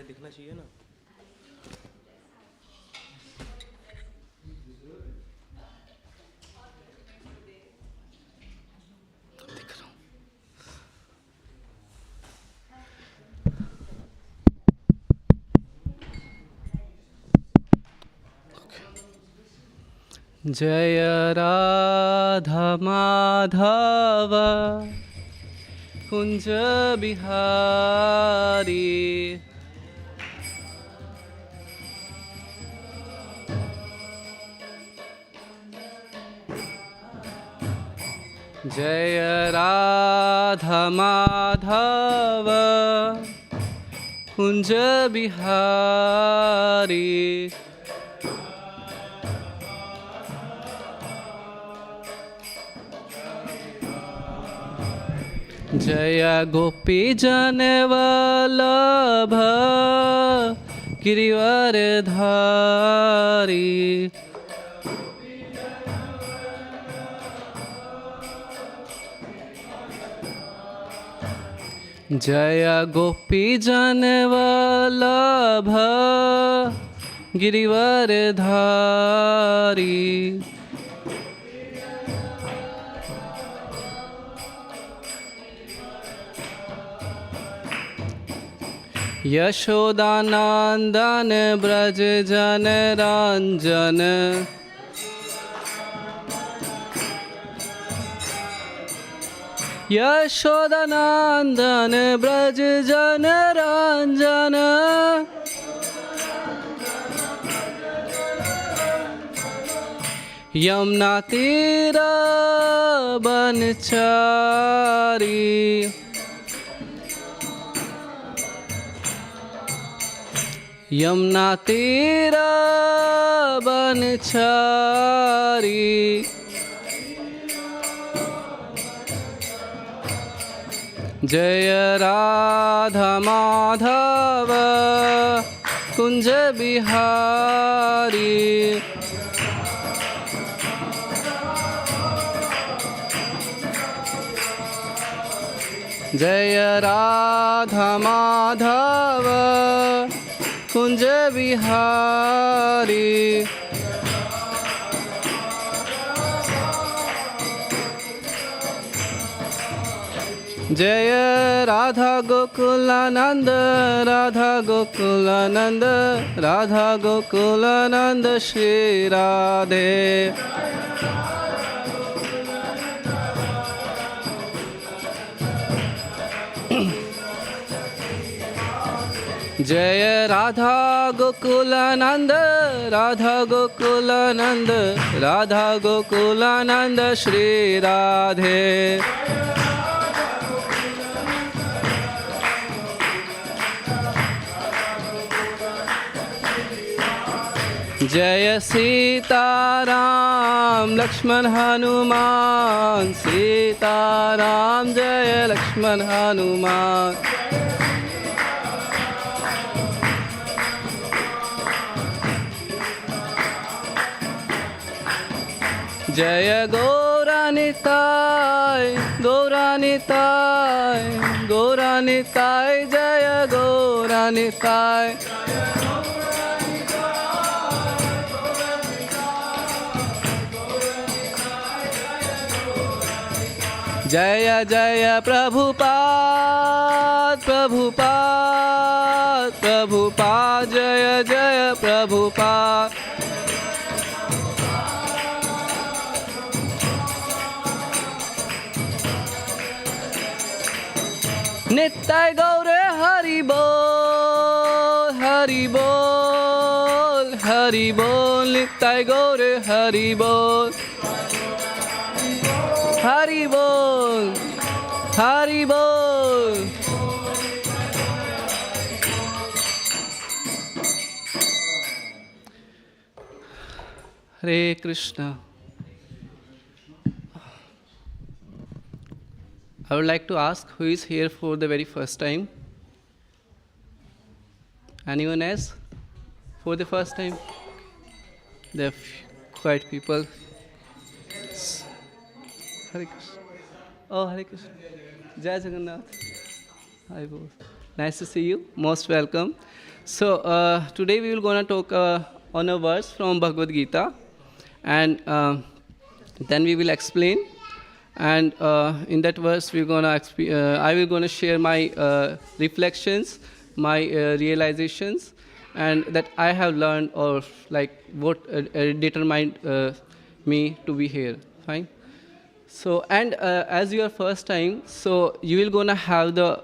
दिखना चाहिए ना। दिख रहा हूँ। जय राधा माधव कुंज बिहारी, जय राधा माधव कुंज बिहारी, जय गोपी जन वल्लभ गिरिवरधारी, जय गोपी जन वल्लभ गिरिवरधारी, यशोदानंदन ब्रज जन रंजन, यशोदानंदन ब्रज जन रंजन, यमुना तीर बनचारी, यमुना तीर बनचारी, जय राधा माधव कुंज बिहारी, जय राधा माधव कुंज बिहारी, जय राधा गोकुलानंद, राधा गोकुलानंद, राधा गोकुलानंद श्री राधे, जय राधा गोकुलानंद, राधा गोकुलानंद, राधा गोकुलानंद श्री राधे, जय सीताराम लक्ष्मण हनुमान, सीताराम जय लक्ष्मण हनुमान, जय गौरानिताय, गौरानिताय, गौरानिताय, जय गौरानिताय, जय जय प्रभुपाद, प्रभुपाद, प्रभुपाद, जय जय प्रभुपाद, नित्य गौरे हरि बोल, हरि बोल, हरि बोल, नित्य गौरे हरि बोल, हरि बोल, हरि बोल। Hare Krishna. I would like to ask who is here for the very first time? Anyone else? For the first time? There are quite people. Hare Krishna. Oh, Hare Krishna. Jai Jagannath. Hi, both. Nice to see you. Most welcome. So today we will gonna talk on a verse from Bhagavad Gita, and then we will explain. And in that verse, I will gonna share my reflections, my realizations, and that I have learned, or like what determined me to be here. Fine. So and as your first time, so you will gonna have the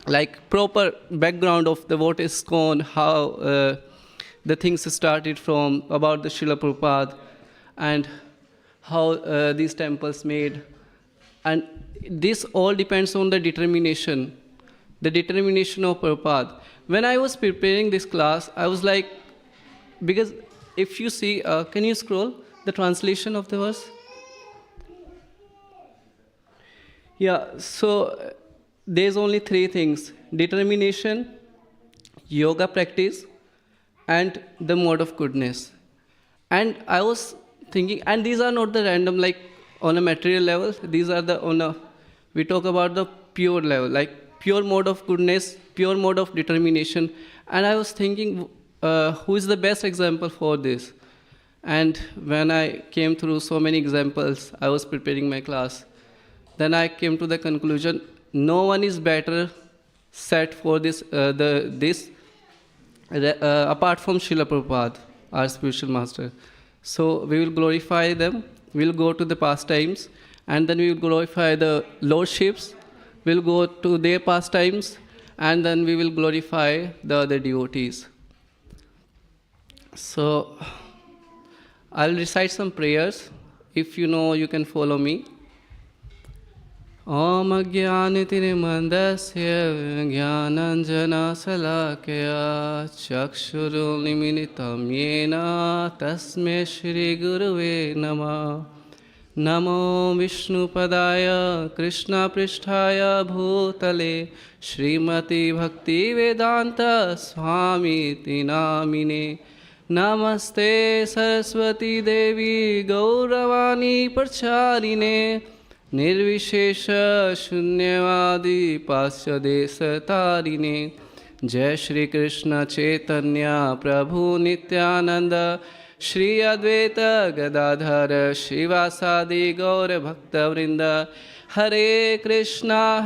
like proper background of the what is ISKCON, how the things started from, about the Srila Prabhupada, and how these temples made. And this all depends on the determination of Prabhupada. When I was preparing this class, I was like, because if you see, can you scroll the translation of the verse? Yeah, so there's only three things: determination, yoga practice, and the mode of goodness. And I was thinking, and these are not the random, like on a material level, these are the we talk about the pure level, like pure mode of goodness, pure mode of determination. And I was thinking, who is the best example for this? And when I came through so many examples, I was preparing my class. Then I came to the conclusion, no one is better set for this, apart from Srila Prabhupada, our spiritual master. So we will glorify them, we will go to the pastimes, and then we will glorify the lordships, we will go to their pastimes, and then we will glorify the other devotees. So I'll recite some prayers. If you know, you can follow me. Om Ajnanatirimandasya Jnananjana Salakaya Chakshuruniminitam Yena Tasme Shri Guruve Namah. Namo Vishnu Padaya Krishna Pristhaya Bhutale Srimati Bhakti Vedanta Swami Tinamine. Namaste Saraswati Devi Gauravani Pracharine Nirvishesha Shunyavadi Pasya Desatarine. Jai Shri Krishna Chaitanya Prabhu Nityananda Shri Advaita Gadadhara Shivasadi Gaura Bhakta Vrinda. Hare Krishna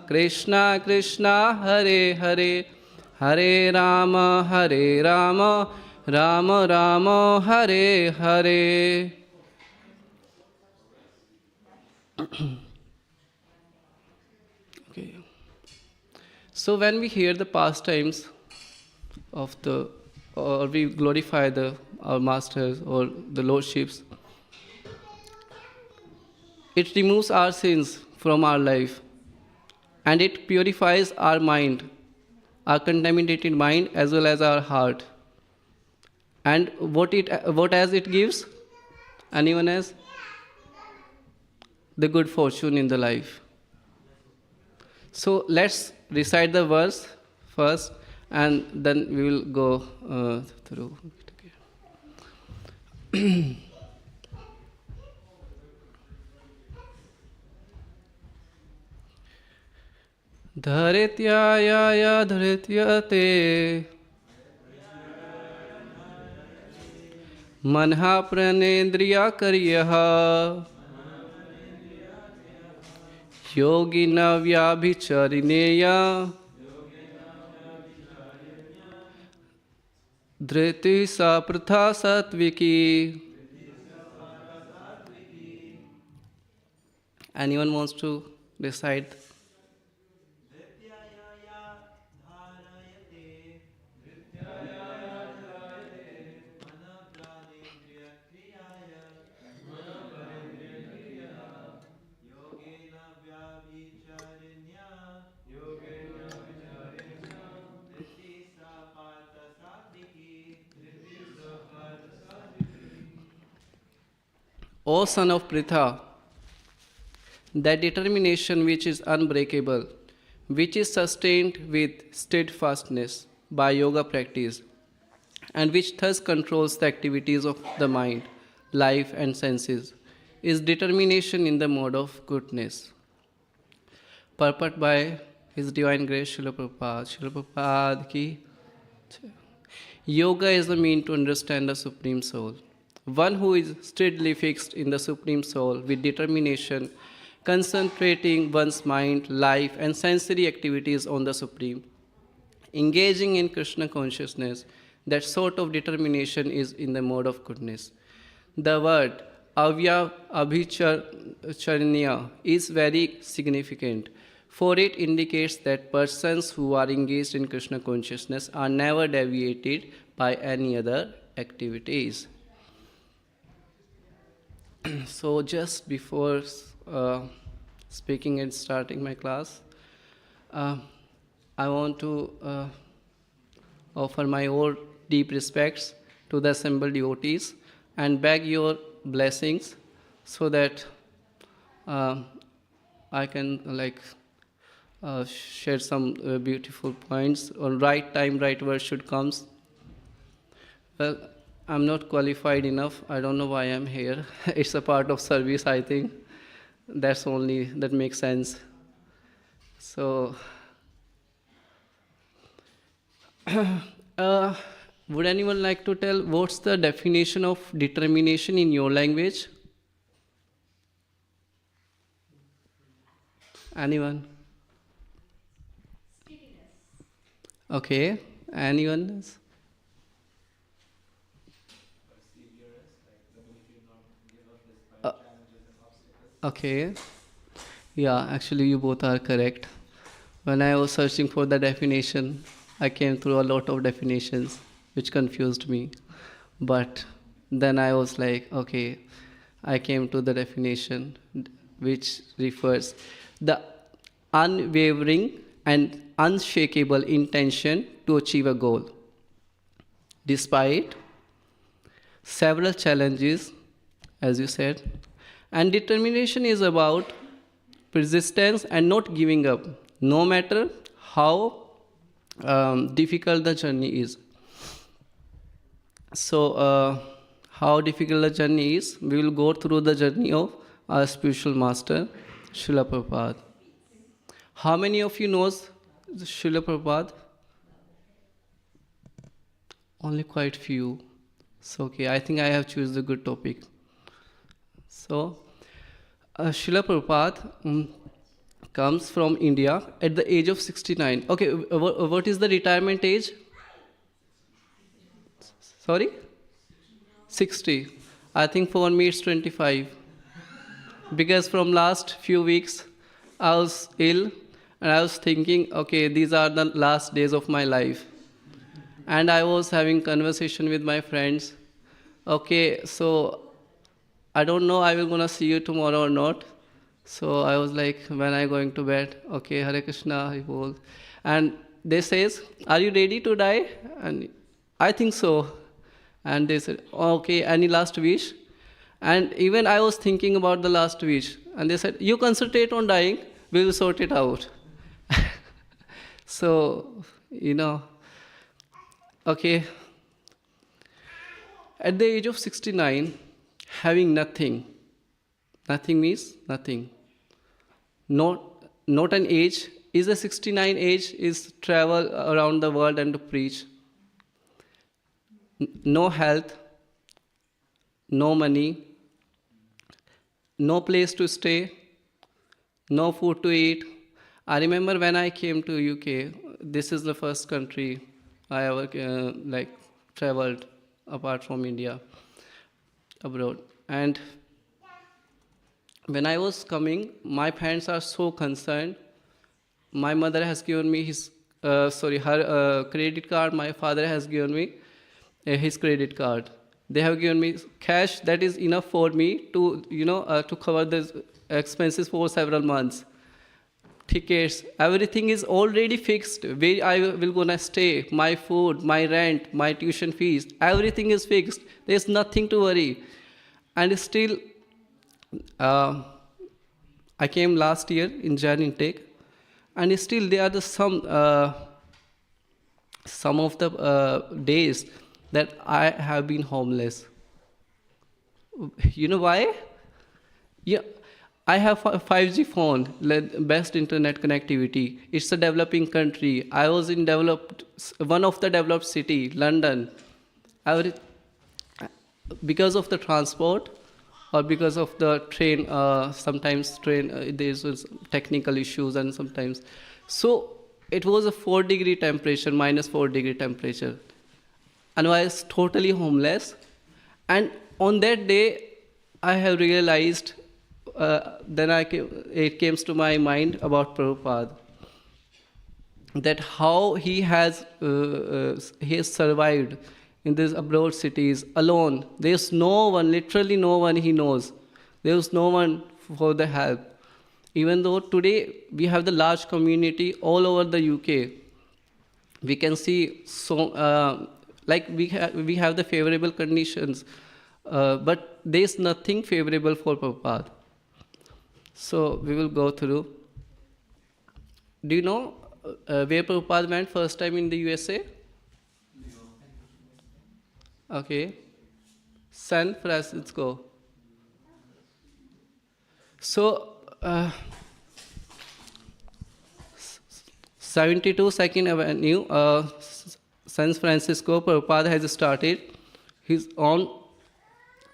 Krishna Krishna Hare Hare, Hare Rama Rama Rama Hare Hare. Okay. So when we hear the pastimes of the, or we glorify our masters or the lordships, it removes our sins from our life, and it purifies our mind, our contaminated mind as well as our heart. And what as it gives? Anyone has? The good fortune in the life. So let's recite the verse first, and then we will go through it. Dharityaya dharityate manha pranendriya karyaha yogina vyabhicharineya dhriti saprtha satviki. Anyone wants to recite? O son of Pritha, that determination which is unbreakable, which is sustained with steadfastness by yoga practice, and which thus controls the activities of the mind, life, and senses, is determination in the mode of goodness. Purport by His Divine Grace Srila Prabhupada. Srila Prabhupada ki. Yoga is the mean to understand the Supreme Soul. One who is steadily fixed in the Supreme Soul with determination, concentrating one's mind, life, and sensory activities on the Supreme, engaging in Krishna consciousness, that sort of determination is in the mode of goodness. The word avya abhicharnya is very significant, for it indicates that persons who are engaged in Krishna consciousness are never deviated by any other activities. So just before speaking and starting my class, I want to offer my own deep respects to the assembled devotees and beg your blessings so that I can share some beautiful points. On right time, right word should come. Well, I'm not qualified enough. I don't know why I'm here. It's a part of service, I think. That makes sense. So, would anyone like to tell what's the definition of determination in your language? Anyone? Okay. Anyone else? Okay. Yeah, actually you both are correct. When I was searching for the definition, I came through a lot of definitions which confused me. But then I was like, okay, I came to the definition which refers the unwavering and unshakable intention to achieve a goal, despite several challenges, as you said. And determination is about persistence and not giving up, no matter how difficult the journey is. So, how difficult the journey is, we will go through the journey of our spiritual master, Srila Prabhupada. How many of you knows Srila Prabhupada? Only quite few. So, okay, I think I have chosen the good topic. So, Srila Prabhupada comes from India at the age of 69. Okay, what is the retirement age? Sorry? 60. I think for me it's 25. Because from last few weeks I was ill and I was thinking, okay, these are the last days of my life. And I was having conversation with my friends. Okay, so I don't know I will gonna see you tomorrow or not. So I was like, when I going to bed, okay, Hare Krishna, I will. And they says, are you ready to die? And I think so. And they said, okay, any last wish? And even I was thinking about the last wish. And they said, you concentrate on dying, we will sort it out. So, okay. At the age of 69, having nothing means nothing. Not an age. Is a 69 age is travel around the world and to preach. No health, no money, no place to stay, no food to eat. I remember when I came to UK, this is the first country I ever traveled apart from India, abroad. And when I was coming, my parents are so concerned. My mother has given me her credit card. My father has given me his credit card. They have given me cash that is enough for me to, to cover the expenses for several months. Tickets, everything is already fixed. Where I will gonna stay, my food, my rent, my tuition fees, everything is fixed. There's nothing to worry. And still, I came last year in Jan intake, and still there are some of the days that I have been homeless. You know why? Yeah, I have a 5G phone, best internet connectivity. It's a developing country. I was in one of the developed city, London. I, because of the transport or because of the train, sometimes train there's technical issues and sometimes. So it was a 4-degree temperature, minus 4-degree temperature. And I was totally homeless. And on that day, I have realized, it came to my mind about Prabhupada, that how he has survived in these abroad cities alone. There's no one, literally no one he knows. There's no one for the help. Even though today we have the large community all over the UK, we can see we have the favorable conditions, but there's nothing favorable for Prabhupada. So we will go through. Do you know where Prabhupada went first time in the USA? Okay. San Francisco. So, 72 Second Avenue, San Francisco, Prabhupada has started his own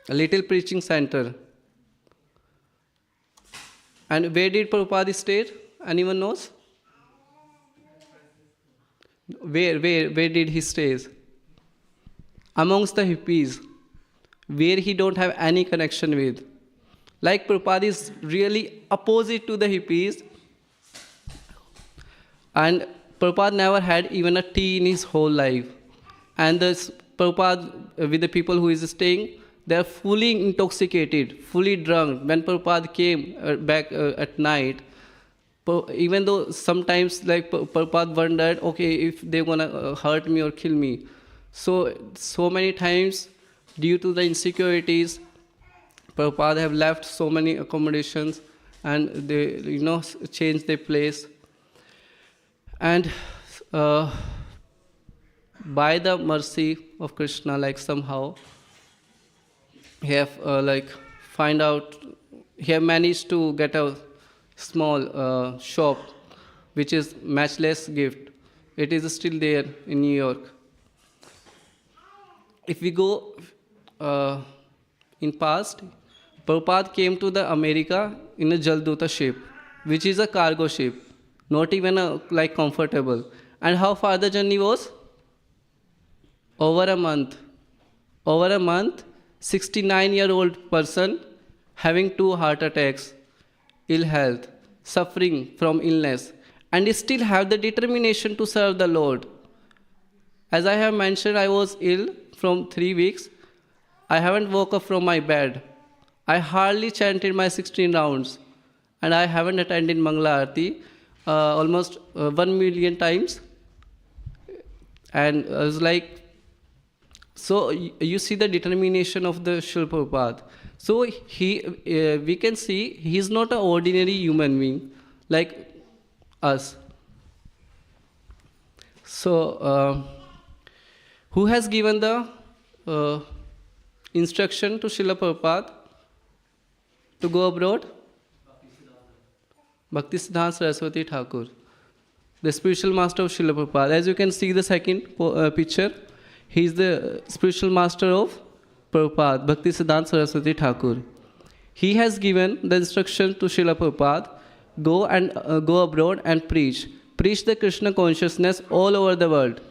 little preaching center. And where did Prabhupada stay? Anyone knows? Where did he stay? Amongst the hippies, where he don't have any connection with. Like Prabhupada is really opposite to the hippies. And Prabhupada never had even a tea in his whole life. And this Prabhupada, with the people who is staying, they are fully intoxicated, fully drunk. When Prabhupada came back at night, even though sometimes like Prabhupada wondered, okay, if they're gonna hurt me or kill me. So many times, due to the insecurities, Prabhupada have left so many accommodations and they, changed their place. And by the mercy of Krishna, like somehow, he have he have managed to get a small shop, which is Matchless Gift. It is still there in New York. If we go in past, Prabhupada came to the America in a Jalduta ship, which is a cargo ship, not even comfortable. And how far the journey was? Over a month. Over a month, 69-year-old person having 2 heart attacks, ill health, suffering from illness, and still have the determination to serve the Lord. As I have mentioned, I was ill from 3 weeks. I haven't woke up from my bed. I hardly chanted my 16 rounds, and I haven't attended Mangala Aarti almost 1 million times. And I was like, so you see the determination of the Srila Prabhupada. So we can see he is not an ordinary human being like us. So who has given the instruction to Srila Prabhupada to go abroad? Bhakta Siddhant Saraswati Thakur, the spiritual master of Srila Prabhupada. As you can see the second picture, he is the spiritual master of Prabhupada, Bhakta Siddhant Saraswati Thakur. He has given the instruction to Srila Prabhupada, go abroad and preach the Krishna consciousness all over the world.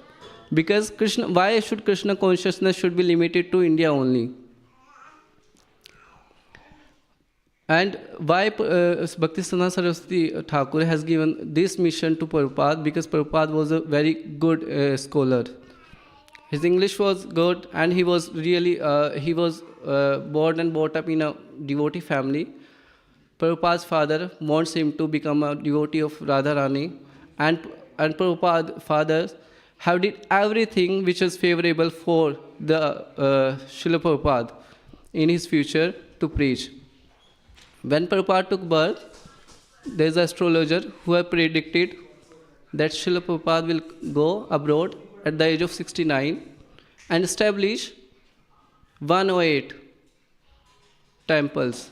Because why should Krishna consciousness should be limited to India only? And why Bhaktisiddhanta Saraswati Thakur has given this mission to Prabhupada? Because Prabhupada was a very good scholar. His English was good, and he was really born and brought up in a devotee family. Prabhupada's father wants him to become a devotee of Radharani, and Prabhupada's father have did everything which is favorable for the Srila Prabhupada in his future to preach. When Prabhupada took birth, there is an astrologer who had predicted that Srila Prabhupada will go abroad at the age of 69 and establish 108 temples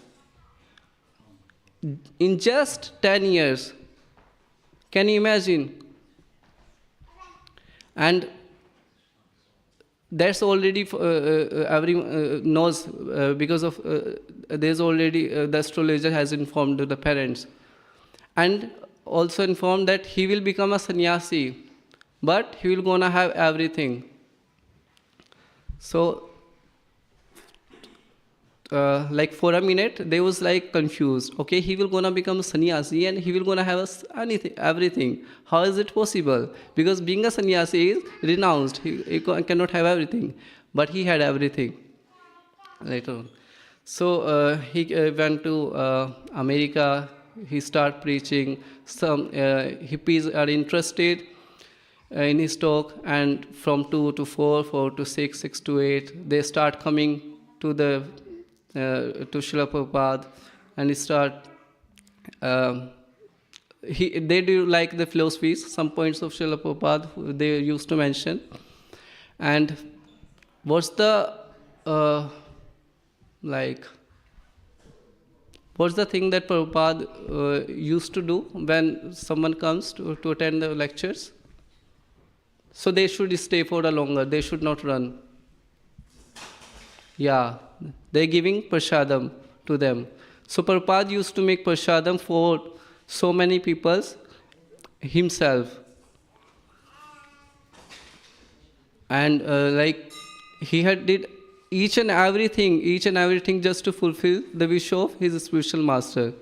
in just 10 years. Can you imagine? And that's already everyone knows because of there's already the astrologer has informed the parents and also informed that he will become a sannyasi, but he will gonna have everything. So like for a minute they was like confused. Okay, he will gonna become a sannyasi and he will gonna have anything, everything. How is it possible? Because being a sannyasi is renounced. He cannot have everything, but he had everything later on. So he went to America. He started preaching. Some hippies are interested in his talk, and from 2 to 4, 4 to 6, 6 to 8, they start coming to the to Srila Prabhupada, and start. They do like the philosophies, some points of Srila Prabhupada they used to mention. And what's the what's the thing that Prabhupada used to do when someone comes to attend the lectures? So they should stay for a longer, they should not run. Yeah, they're giving prasadam to them. So Prabhupada used to make prasadam for so many people himself. And like he had did each and everything just to fulfill the wish of his spiritual master.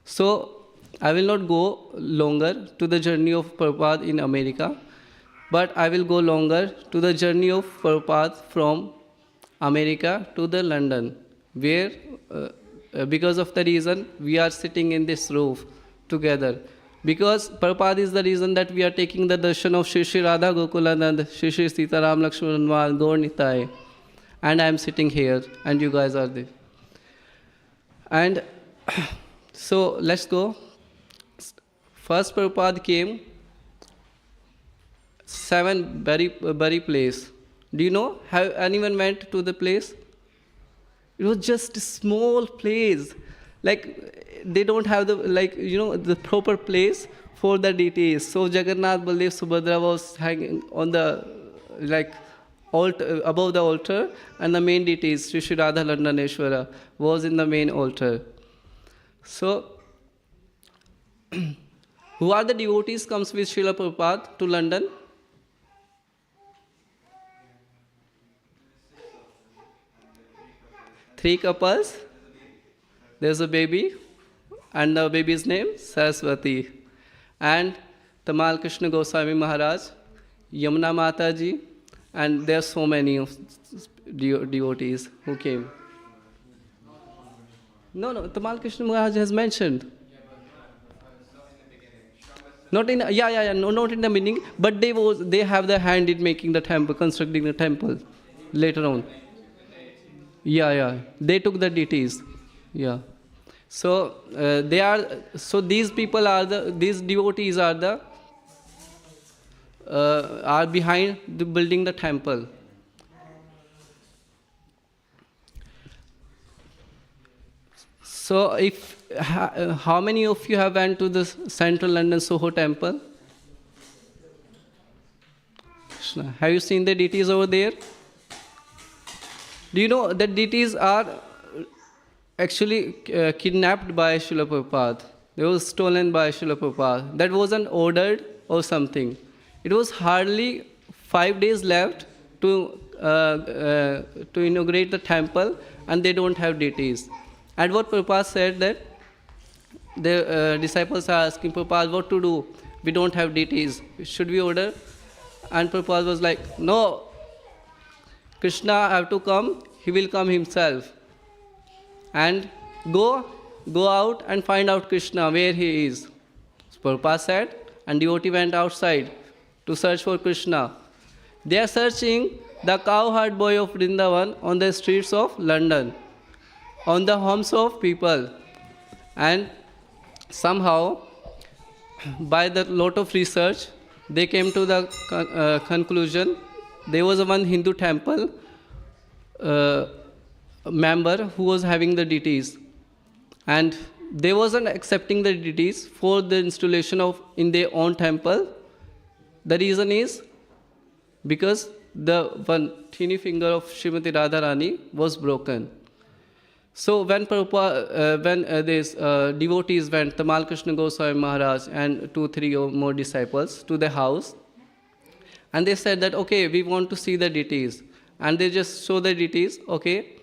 So I will not go longer to the journey of Prabhupada in America, but I will go longer to the journey of Prabhupada from America to the London, where because of the reason we are sitting in this roof together. Because Prabhupada is the reason that we are taking the darshan of Shri Shri Radha Gokulanand, Shri Shri Sita Ram Lakshman Gaur Nitai. And I am sitting here, and you guys are there. And so let's go. First Prabhupada came 7 Bari place. Do you know? Have anyone went to the place? It was just a small place. Like they don't have the the proper place for the deities. So Jagannath, Baldev, Subhadra was hanging on the altar, above the altar, and the main deities, Sri Sri Radha Landaneshwara, was in the main altar. So who are the devotees comes with Srila Prabhupada to London? Three couples. There's a baby, and the baby's name Saraswati, and Tamal Krishna Goswami Maharaj, Yamuna Mataji, and there are so many of devotees who came. No, Tamal Krishna Maharaj has mentioned. Not in not in the beginning, but they have the hand in making the temple, constructing the temple later on. They took the deities. Yeah. So these people are these devotees are behind the building the temple. So how many of you have went to the Central London Soho temple? Have you seen the deities over there? Do you know that deities are actually kidnapped by Srila Prabhupada? They were stolen by Srila Prabhupada. That wasn't ordered or something. It was hardly 5 days left to inaugurate the temple, and they don't have deities. And what Prabhupada said that the disciples are asking Prabhupada what to do. We don't have deities. Should we order? And Prabhupada was like, no, Krishna have to come. He will come himself. And go out and find out Krishna where he is. So Prabhupada said, and devotee went outside to search for Krishna. They are searching the cowherd boy of Vrindavan on the streets of London, on the homes of people. And somehow, by the lot of research, they came to the conclusion there was one Hindu temple member who was having the deities. And they wasn't accepting the deities for the installation of in their own temple. The reason is because the one tiny finger of Srimati Radharani was broken. So when these devotees went, Tamal Krishna Goswami Maharaj and 2-3 or more disciples to the house, and they said that, okay, we want to see the deities. And they just show the deities, okay,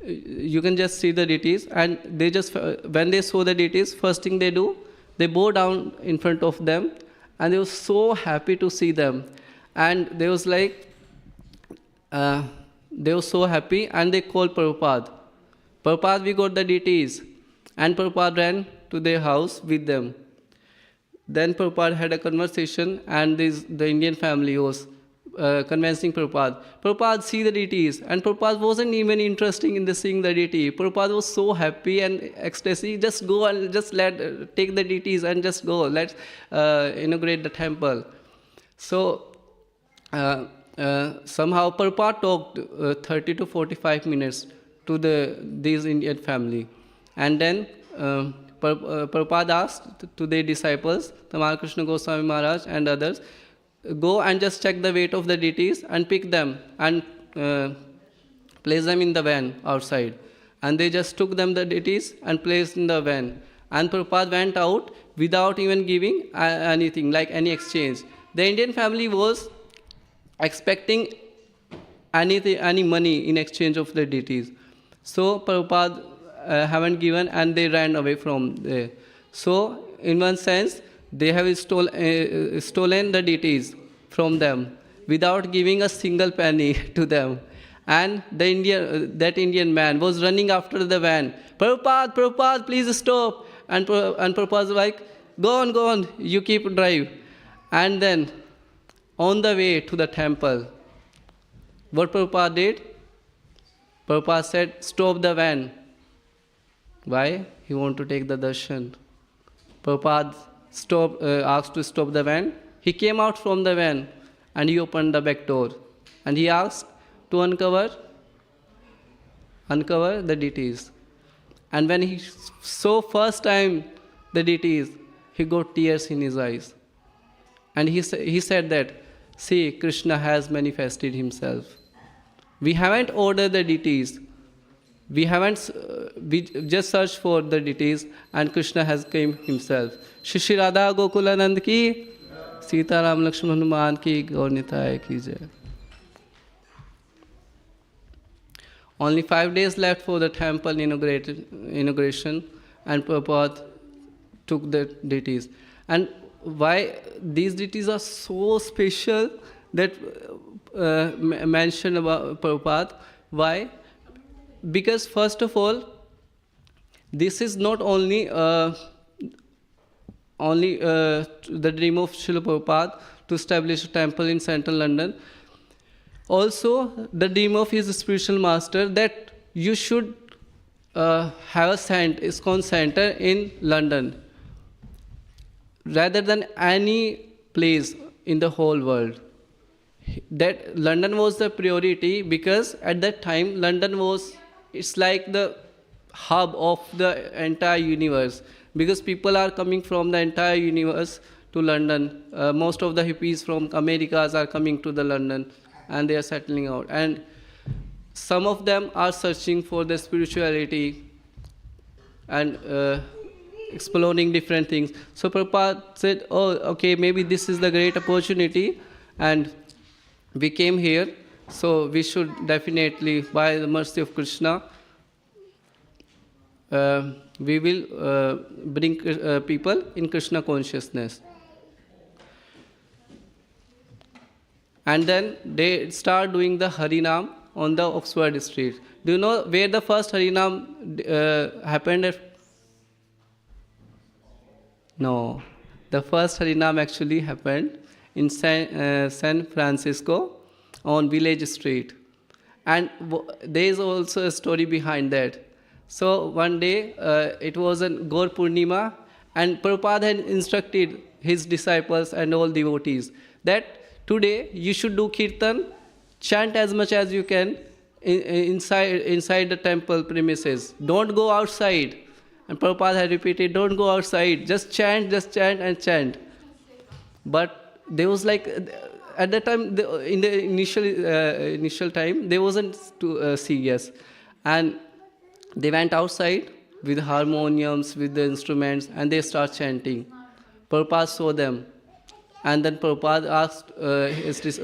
you can just see the deities. And they just, when they saw the deities, first thing they do, they bow down in front of them, and they were so happy to see them. And they was like, they were so happy, and they called Prabhupada. Prabhupada, we got the deities. And Prabhupada ran to their house with them. Then Prabhupada had a conversation, and the Indian family was convincing Prabhupada. Prabhupada, see the deities. And Prabhupada wasn't even interested in seeing the deity. Prabhupada was so happy and ecstasy. Just go and just take the deities and just go. Let's inaugurate the temple. So somehow Prabhupada talked 30 to 45 minutes to these Indian family. And then Prabhupada asked to their disciples, Tamal Krishna Goswami Maharaj and others, go and just check the weight of the deities and pick them and place them in the van outside. And they just took them, the deities, and placed in the van. And Prabhupada went out without even giving anything, like any exchange. The Indian family was expecting any money in exchange of the deities. So Prabhupada haven't given, and they ran away from there. So in one sense, they have stolen the deities from them without giving a single penny to them. And that Indian man was running after the van. Prabhupada, Prabhupada, please stop. And Prabhupada was like, go on, you keep drive. And then on the way to the temple, what Prabhupada did? Prabhupada said, stop the van. Why? He want to take the darshan. Prabhupada asked to stop the van. He came out from the van and he opened the back door. And he asked to uncover the deities. And when he saw first time the deities, he got tears in his eyes. And he said that, see, Krishna has manifested himself. We haven't ordered the deities. We just searched for the deities, and Krishna has come himself. Shri Radha Gokulanand ki, Sita Ram Lakshman Hanuman ki, Gaur Nitaya ki jai. Only 5 days left for the temple inauguration, and Prabhupada took the deities. And why these deities are so special that mentioned about Prabhupada? Why? Because first of all, this is not only the dream of Srila Prabhupada to establish a temple in central London. Also, the dream of his spiritual master that you should have a ISKCON center in London rather than any place in the whole world. That London was the priority because at that time London it's like the hub of the entire universe, because people are coming from the entire universe to London. Most of the hippies from Americas are coming to the London, and they are settling out. And some of them are searching for the spirituality and exploring different things. So Prabhupada said, oh, okay, maybe this is the great opportunity, and we came here, so we should definitely, by the mercy of Krishna, we will bring people in Krishna consciousness. And then they start doing the Harinam on the Oxford Street. Do you know where the first Harinam happened? No. The first Harinam actually happened in San Francisco on Village Street. And there is also a story behind that. So one day, it was on Gaur Purnima, and Prabhupada had instructed his disciples and all devotees that today you should do kirtan, chant as much as you can inside the temple premises. Don't go outside. And Prabhupada had repeated, don't go outside, just chant and chant. But there was like, at that time, in the initial time, they wasn't too serious. And they went outside with harmoniums, with the instruments, and they start chanting. Prabhupada saw them. And then Prabhupada asked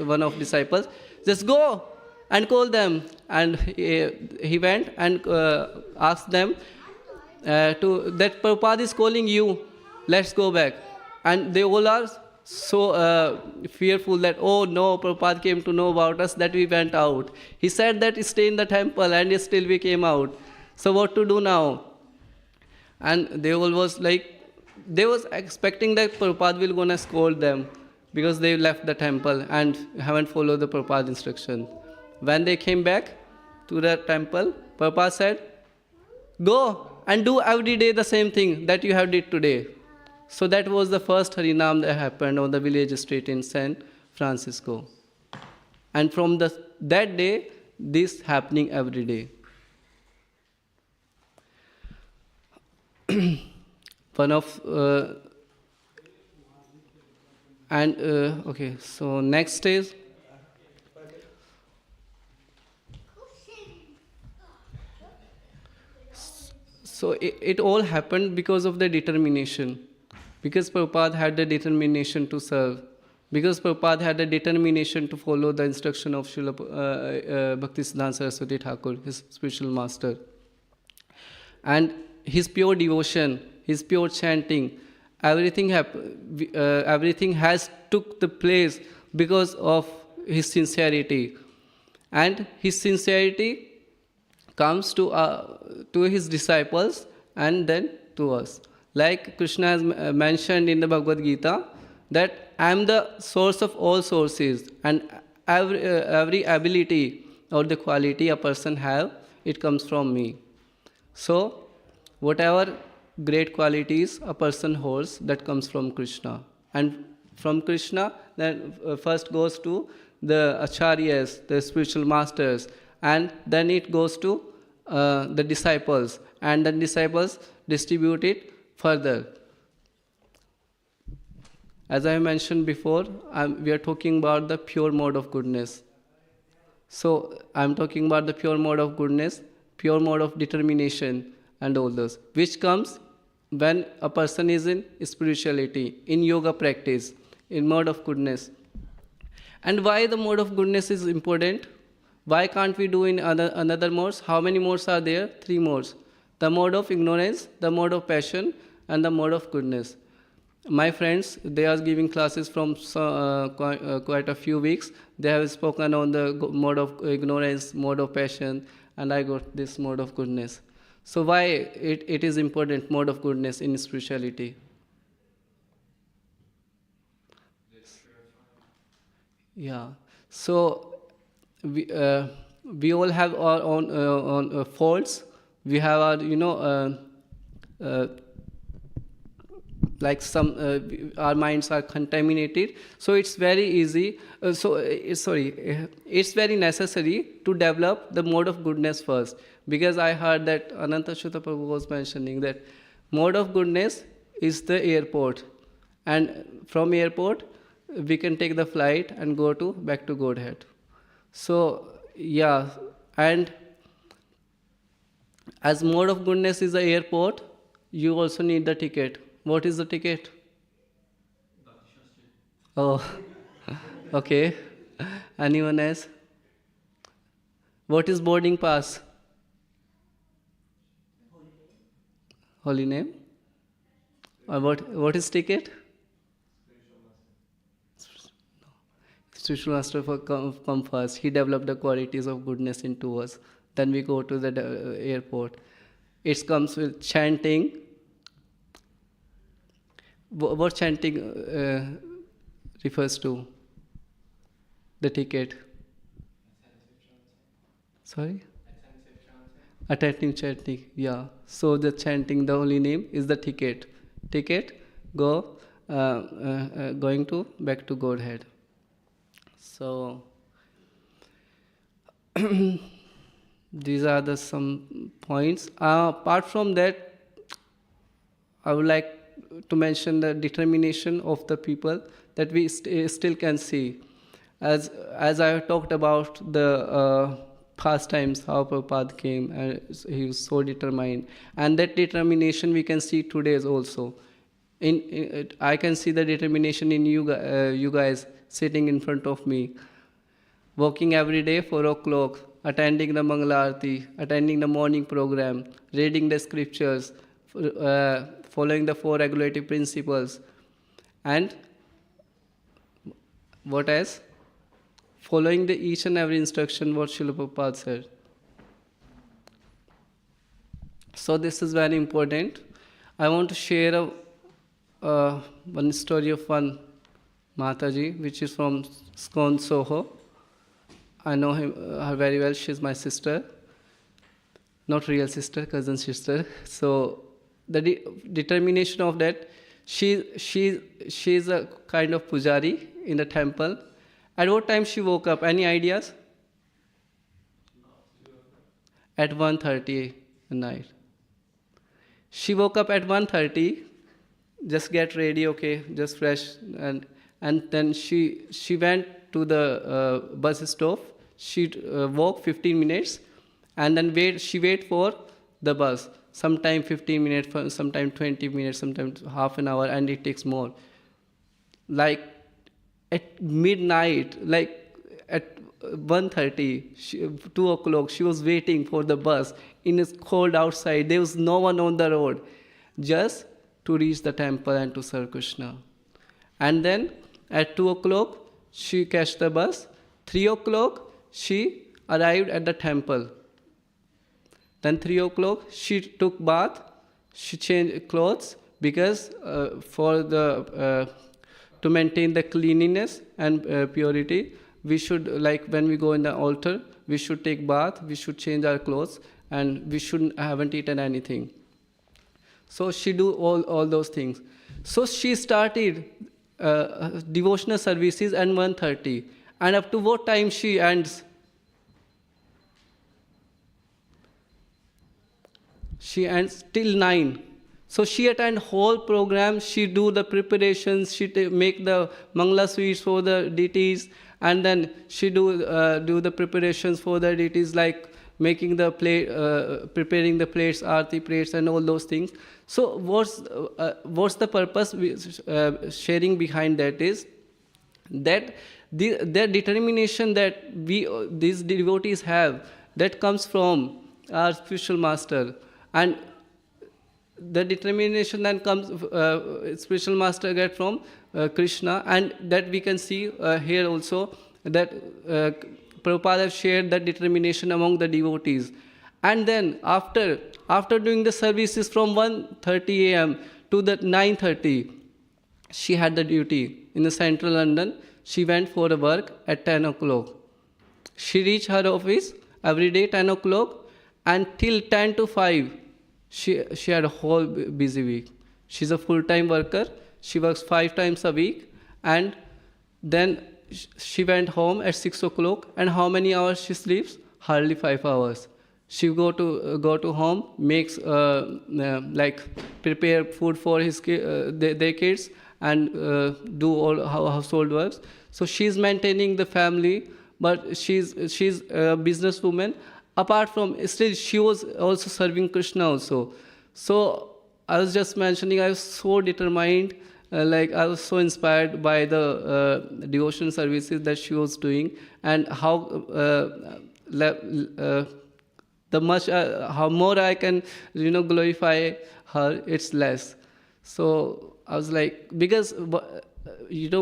one of disciples, just go and call them. And he went and asked them that Prabhupada is calling you, let's go back. And they all are so fearful that, oh no, Prabhupada came to know about us that we went out. He said that stay in the temple, and still we came out. So what to do now? And they all was like, they was expecting that Prabhupada will gonna scold them because they left the temple and haven't followed the Prabhupada instruction. When they came back to the temple, Prabhupada said, go and do every day the same thing that you have did today. So that was the first Harinam that happened on the village street in San Francisco. And from that day, this happening every day. One of okay, so next is so it all happened because of the determination, because Prabhupada had the determination to serve, because Prabhupada had the determination to follow the instruction of Srila Bhakta Siddhant Saraswati Thakur, his spiritual master, and his pure devotion, his pure chanting, everything has took the place because of his sincerity. And his sincerity comes to his disciples and then to us. Like Krishna has mentioned in the Bhagavad Gita, that I am the source of all sources, and every ability or the quality a person have, it comes from me. So whatever great qualities a person holds, that comes from Krishna. And from Krishna, then first goes to the acharyas, the spiritual masters, and then it goes to the disciples, and the disciples distribute it further. As I mentioned before, we are talking about the pure mode of goodness. So I'm talking about the pure mode of goodness, pure mode of determination, and all those, which comes when a person is in spirituality, in yoga practice, in mode of goodness. And why the mode of goodness is important? Why can't we do in another modes? How many modes are there? 3 modes. The mode of ignorance, the mode of passion, and the mode of goodness. My friends, they are giving classes from quite a few weeks. They have spoken on the mode of ignorance, mode of passion, and I got this mode of goodness. So why it is important, mode of goodness in spirituality? Yeah. So we all have our own faults. We have our like some our minds are contaminated. So it's very easy. It's very necessary to develop the mode of goodness first. Because I heard that Anantachyuta Prabhu was mentioning that mode of goodness is the airport, and from airport we can take the flight and go back to Godhead. So yeah, and as mode of goodness is the airport, you also need the ticket. What is the ticket? Oh, okay. Anyone else? What is boarding pass? Holy name? Or what is ticket? Spiritual master for come first. He developed the qualities of goodness into us. Then we go to the airport. It comes with chanting. What chanting refers to? The ticket. Sorry? Attentive chanting, yeah. So the chanting, the holy name is the ticket. Ticket, going to back to Godhead. So these are some points. Apart from that, I would like to mention the determination of the people that we still can see. As I talked about the past times, how Prabhupada came and he was so determined. And that determination we can see today also. I can see the determination in you guys sitting in front of me, walking every day 4 o'clock, attending the Mangala Aarti, attending the morning program, reading the scriptures, following the 4 regulative principles, and what else? Following the each and every instruction what Srila Prabhupada said. So this is very important. I want to share one story of one Mataji, which is from Skon Soho. I know her very well. She's my sister, not real sister, cousin sister. So the determination of that, she's a kind of pujari in the temple. At what time she woke up? Any ideas? At 1:30 at night. She woke up at 1:30, just get ready, okay, just fresh, and then she went to the bus stop. She walked 15 minutes, and then she wait for the bus. Sometime 15 minutes, sometime 20 minutes, sometimes half an hour, and it takes more. Like at midnight, like at 1:30, 2 o'clock, she was waiting for the bus in its cold outside. There was no one on the road, just to reach the temple and to serve Krishna. And then at 2 o'clock, she catch the bus. 3 o'clock, she arrived at the temple. Then 3 o'clock, she took bath. She changed clothes because to maintain the cleanliness and purity, we should, like when we go in the altar, we should take bath, we should change our clothes, and we haven't eaten anything. So she do all those things. So she started devotional services at 1:30, and up to what time she ends? She ends till 9. So she attend whole program. She do the preparations. She make the Mangala sweets for the deities, and then she do the preparations for the deities, like making the plate, preparing the plates, arti plates, and all those things. So what's the purpose sharing behind that is that their determination that these devotees have, that comes from our spiritual master, and the determination that comes spiritual master get from Krishna, and that we can see here also that Prabhupada have shared that determination among the devotees. And then after doing the services from 1:30 a.m. to the 9:30, she had the duty in the central London. She went for the work at 10 o'clock. She reached her office every day 10 o'clock, and till 10 to 5, she had a whole busy week. She's a full-time worker. She works 5 times a week, and then she went home at 6 o'clock. And how many hours she sleeps? Hardly 5 hours. She go to home, makes like prepare food for their kids, and do all household works. So she's maintaining the family, but she's a businesswoman. Apart from, still she was also serving Krishna also. So I was just mentioning, I was so determined, like I was so inspired by the devotion services that she was doing, and how how more I can glorify her, it's less. So I was like, because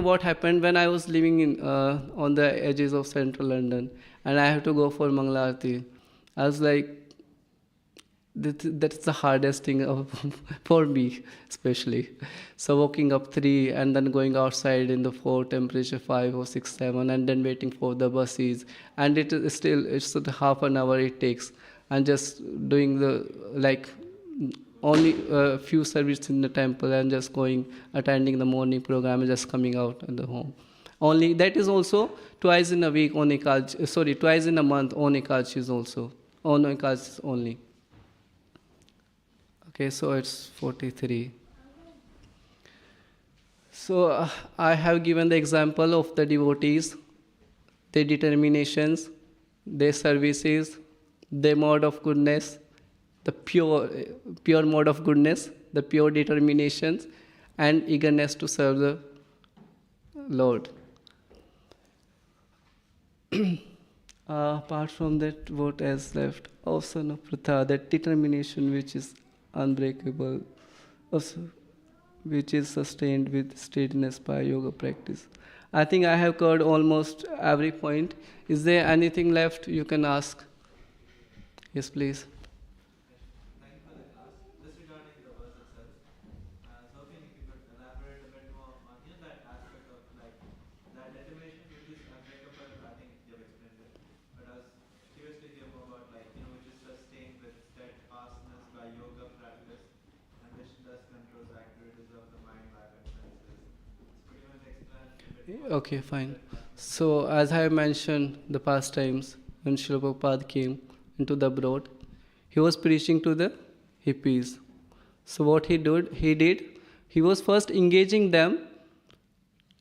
what happened when I was living in on the edges of central London, and I have to go for Mangala Aarti. I was like, that's the hardest thing for me, especially. So walking up 3 and then going outside in the 4, temperature 5 or 6, 7, and then waiting for the buses, and it's half an hour it takes, and just doing the only a few services in the temple, and just attending the morning program, and just coming out at the home. Only that is also twice in a week on Ekadashi, twice in a month on Ekadashi also. On Ekadashi only. Okay, so it's 43. So I have given the example of the devotees, their determinations, their services, their mode of goodness, the pure mode of goodness, the pure determinations, and eagerness to serve the Lord. Apart from that, what else left? Oh, son of Pratha, that determination which is unbreakable, also, which is sustained with steadiness by yoga practice. I think I have covered almost every point. Is there anything left you can ask? Yes, please. Thank you for the class. Just regarding the verse itself, I was hoping if you could elaborate a bit more on that aspect of like that determination which is unbreakable. I think you have explained it, but I was curious to hear more about like which is sustained with steadfastness by yoga practice, and which thus controls the activities of the mind, life, and senses. So could you maybe explain a bit more? Okay, fine. So, as I mentioned the past times, when Srila Prabhupada came into the abroad, he was preaching to the hippies. So, what he was first engaging them,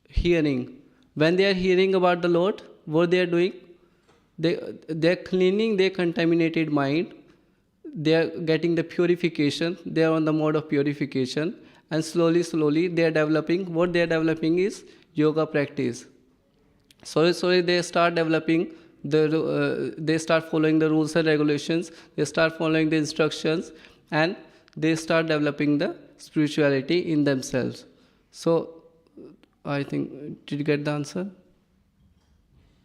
hearing. When they are hearing about the Lord, what they are doing? They are cleaning their contaminated mind. They are getting the purification. They are on the mode of purification, and slowly they are developing. What they are developing is yoga practice. Slowly they start developing they start following the rules and regulations. They start following the instructions, and they start developing the spirituality in themselves. So, I think, did you get the answer?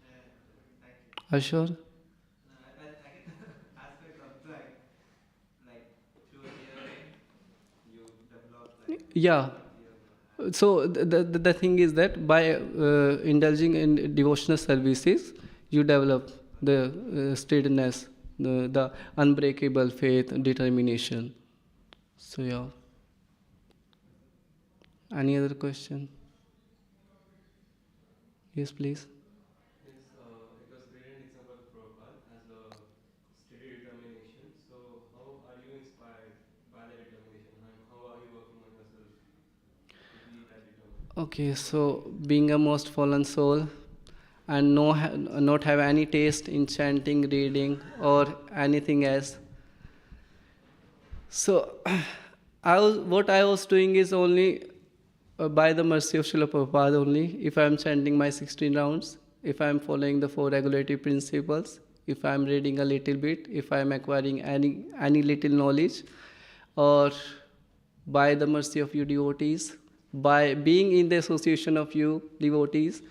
Thank you. Are you sure? I get the aspect of like through hearing, you develop like Yeah. yoga. So the thing is that by indulging in devotional services, you develop the steadiness, the unbreakable faith, determination. So yeah. Any other question? Yes, please. Yes, it was great an example of Prabhupada as a steady determination. So, how are you inspired by the determination? And how are you working on yourself to be that determined? Okay, so being a most fallen soul and not have any taste in chanting, reading, or anything else. So, what I was doing is only by the mercy of Srila Prabhupada only. If I am chanting my 16 rounds, if I am following the 4 regulative principles, if I am reading a little bit, if I am acquiring any little knowledge, or by the mercy of you devotees, by being in the association of you devotees,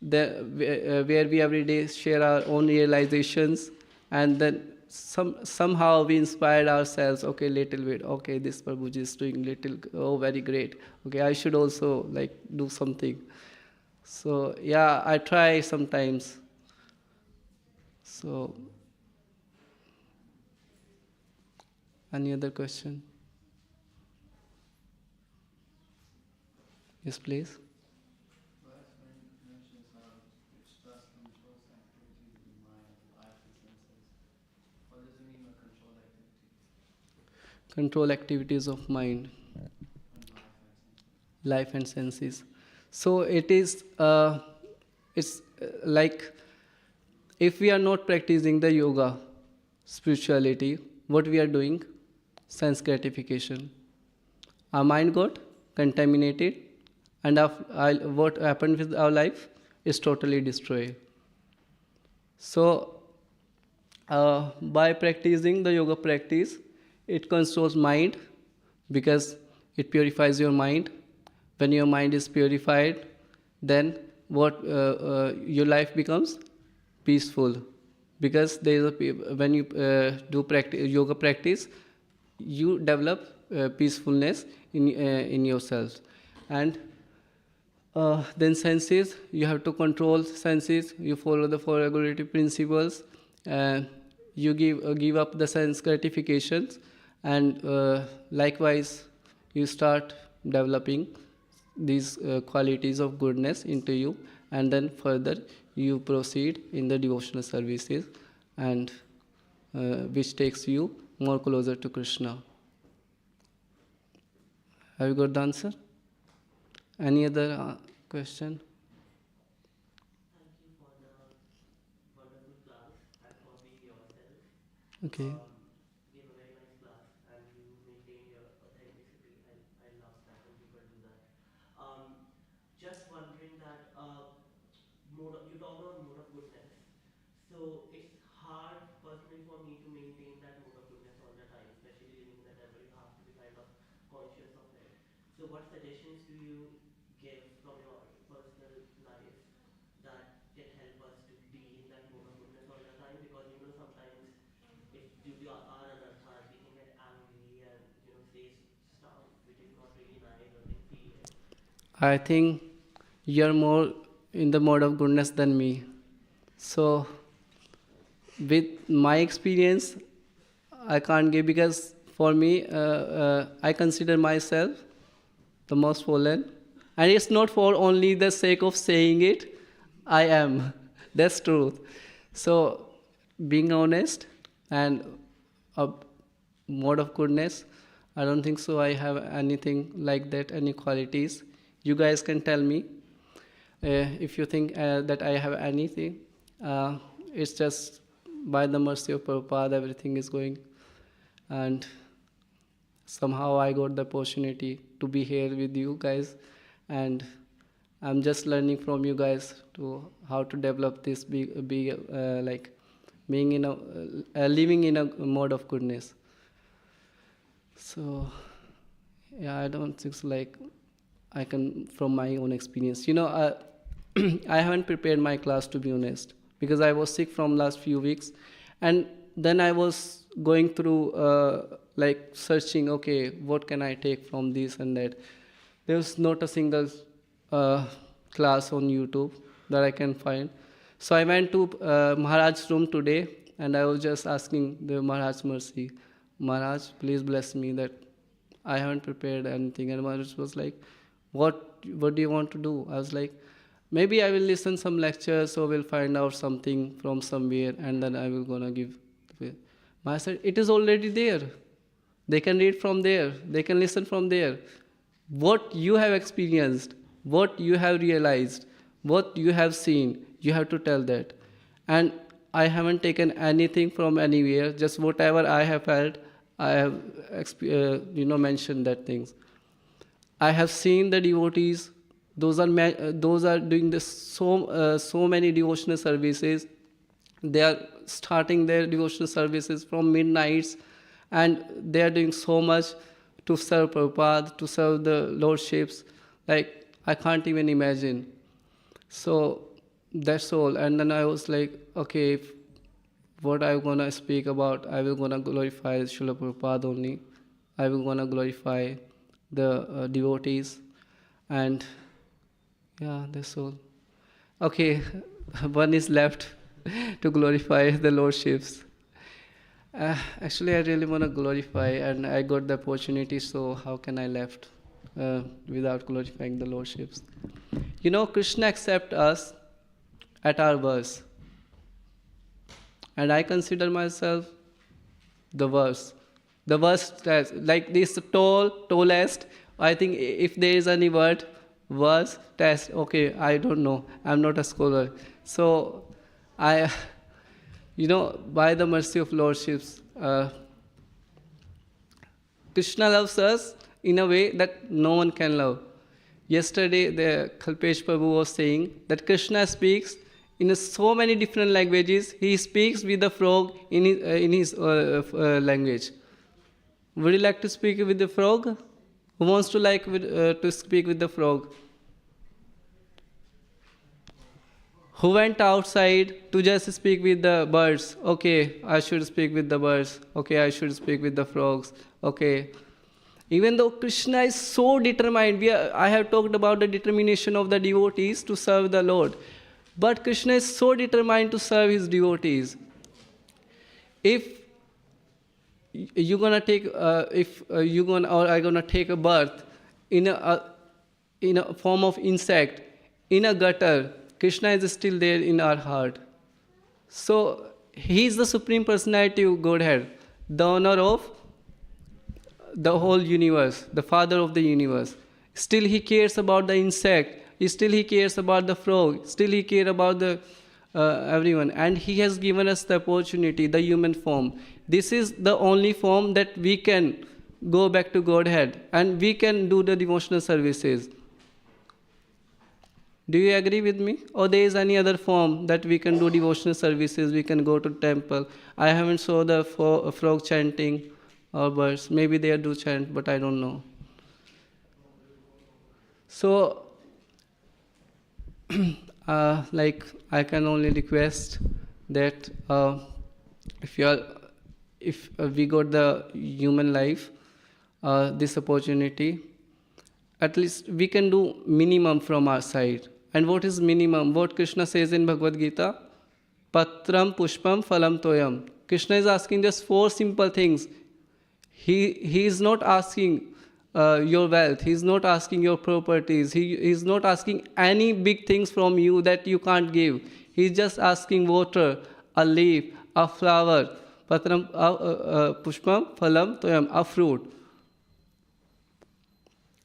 where we every day share our own realizations, and then somehow we inspired ourselves. Okay, little bit. Okay, this Prabhuji is doing little. Oh, very great. Okay, I should also like do something. So yeah, I try sometimes. So, any other question? Yes, please. Last one mentions which thus controls activities of the mind, life, and senses. What does it mean by control activities? Control activities of mind, And life, and senses. So it's like if we are not practicing the yoga, spirituality, what we are doing? Sense gratification. Our mind got contaminated, and what happened with our life is totally destroyed. So, by practicing the yoga practice, it controls mind because it purifies your mind. When your mind is purified, then your life becomes peaceful, because there is when you do yoga practice, you develop peacefulness in yourself. And then senses, you have to control senses. You follow the 4 regulative principles. You give up the sense gratifications, and likewise you start developing these qualities of goodness into you, and then further you proceed in the devotional services, and which takes you more closer to Krishna. Have you got the answer? Any other question? Thank you for the wonderful class and for being yourself. Okay. Gave a very nice class and you maintain your authenticity. I love that when people do that. Just wondering that you talked about mode of goodness. So it's hard personally for me to maintain that mode of goodness all the time, especially living in the temple. You have to be kind of conscious of it. So what suggestions do you give from your personal life that can help us to be in that mode of goodness all the time? Because sometimes if due to our anarthas we can get angry and say stuff which is not really nice or can feel it. I think you're more in the mode of goodness than me. So, with my experience, I can't give, because for me, I consider myself the most fallen. And it's not for only the sake of saying it, I am. That's truth. So, being honest and a mode of goodness, I don't think so I have anything like that, any qualities. You guys can tell me if you think that I have anything. It's just by the mercy of Prabhupada everything is going, and somehow I got the opportunity to be here with you guys, and I'm just learning from you guys to how to develop this like being in a living in a mode of goodness. So yeah, I don't think so, like I can from my own experience. I haven't prepared my class, to be honest, because I was sick from last few weeks, and then I was going through like searching, okay, what can I take from this and that. There was not a single class on YouTube that I can find. So I went to Maharaj's room today, and I was just asking the Maharaj mercy, Maharaj, please bless me that I haven't prepared anything. And Maharaj was like, what do you want to do? I was like, maybe I will listen some lectures, or will find out something from somewhere, and then I will gonna give. Maharaj said, it is already there. They can read from there. They can listen from there. What you have experienced, what you have realized, what you have seen, you have to tell that. And I haven't taken anything from anywhere. Just whatever I have felt, I have mentioned that things. I have seen the devotees. Those are doing this so many devotional services. They are starting their devotional services from midnights, and they are doing so much to serve Prabhupada, to serve the lordships. Like I can't even imagine. So that's all. And then I was like, okay, what I'm gonna speak about, I will gonna glorify Srila Prabhupada only. I will gonna glorify the devotees, and yeah, that's all. Okay, one is left to glorify the lordships. Actually, I really want to glorify, and I got the opportunity, so how can I left without glorifying the lordships? Krishna accepts us at our worst, and I consider myself the worst. The worst, like this tallest. I think if there is any word, worst test. Okay, I don't know. I'm not a scholar, so I. By the mercy of lordships, Krishna loves us in a way that no one can love. Yesterday, the Kalpesh Prabhu was saying that Krishna speaks in so many different languages. He speaks with the frog in his language. Would you like to speak with the frog? Who wants to speak with the frog? Who went outside to just speak with the birds? Okay, I should speak with the birds. Okay, I should speak with the frogs. Okay. Even though Krishna is so determined, I have talked about the determination of the devotees to serve the Lord. But Krishna is so determined to serve his devotees. If you're gonna take, I'm gonna take a birth in a form of insect in a gutter, Krishna is still there in our heart. So he is the Supreme Personality of Godhead, the owner of the whole universe, the Father of the universe. Still he cares about the insect. Still he cares about the frog. Still he cares about the everyone. And he has given us the opportunity, the human form. This is the only form that we can go back to Godhead and we can do the devotional services. Do you agree with me? Or there is any other form that we can do devotional services, we can go to temple? I haven't saw the frog chanting or birds. Maybe they do chant, but I don't know. So, like I can only request that if we got the human life, this opportunity, at least we can do minimum from our side. And what is minimum? What Krishna says in Bhagavad Gita? Patram pushpam phalam toyam. Krishna is asking just 4 simple things. He is not asking your wealth. He is not asking your properties. He is not asking any big things from you that you can't give. He is just asking water, a leaf, a flower, patram pushpam phalam toyam, a fruit.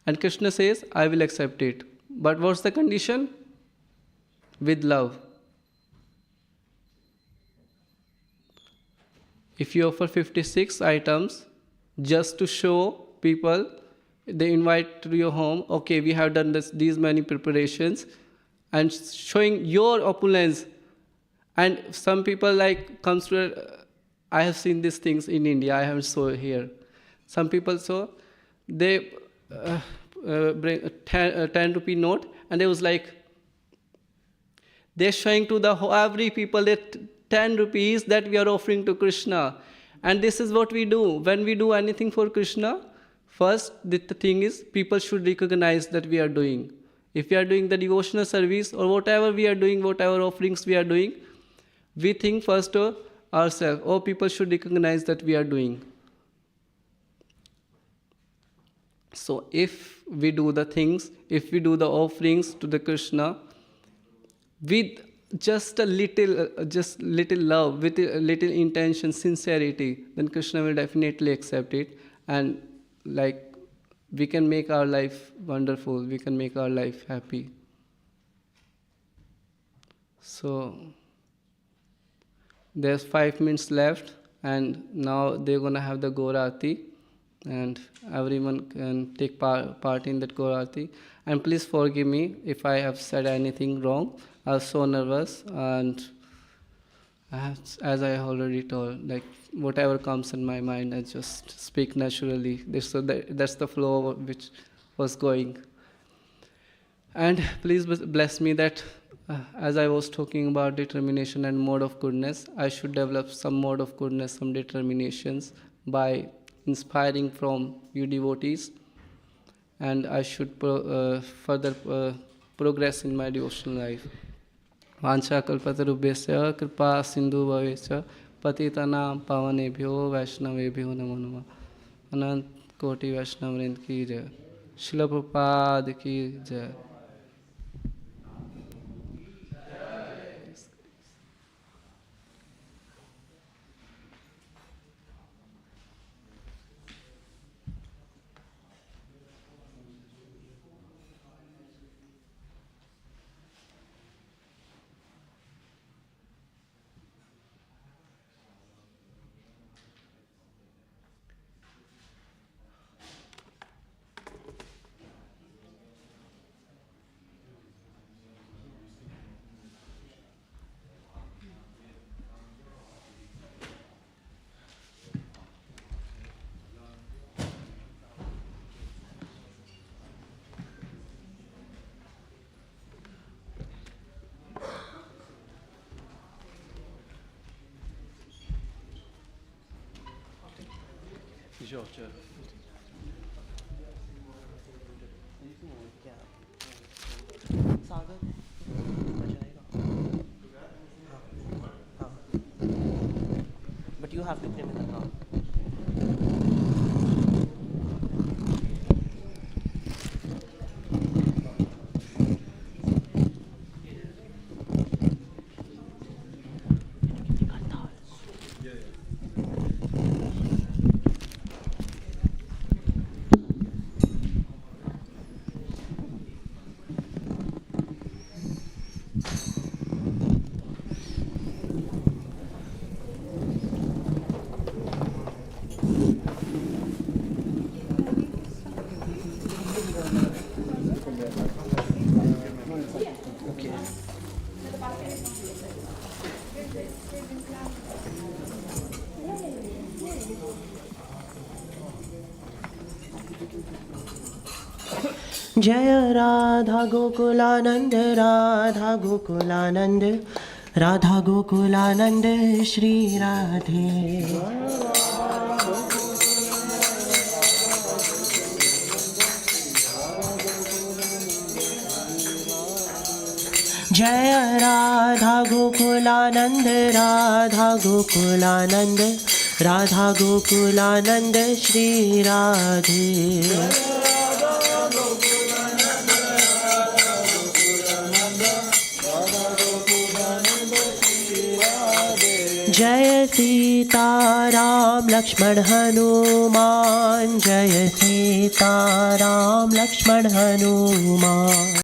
And Krishna says, I will accept it. But what's the condition? With love. If you offer 56 items just to show people, they invite to your home, okay, we have done these many preparations, and showing your opulence. And some people like comes to, I have seen these things in India, I haven't saw here. Some people saw, they bring a 10 rupee note, and they was like, they're showing to the every people that 10 rupees that we are offering to Krishna. And this is what we do. When we do anything for Krishna, first the thing is people should recognize that we are doing. If we are doing the devotional service or whatever we are doing, whatever offerings we are doing, we think first of ourselves, oh, people should recognize that we are doing. So if we do the things, if we do the offerings to the Krishna with just a little, love, with a little intention, sincerity, then Krishna will definitely accept it, and like we can make our life wonderful, we can make our life happy. So there's 5 minutes left, and now they're gonna have the Gaurati, and everyone can take part in that Gaurati. And please forgive me if I have said anything wrong. I was so nervous, and as I already told, like whatever comes in my mind, I just speak naturally. That's the flow which was going. And please bless me that as I was talking about determination and mode of goodness, I should develop some mode of goodness, some determinations by inspiring from you devotees, and I should further progress in my devotional life. Vancha kalpatarubhyasya kripa sindhu bhavesya patitanam pavanebhyo vaishnavebhyo namo namah. Anant koti vaishnavrind ki jai. Srila Prabhupada ki jai. Georgia. Sagar but you have to play with the car. Okay. जय राधा गोकुलानंद राधा गोकुलानंद श्री राधे। जय राधा गोकुलानंद राधा गोकुलानंद श्री राधे। जय सीताराम लक्ष्मण हनुमान, जय सीताराम लक्ष्मण हनुमान।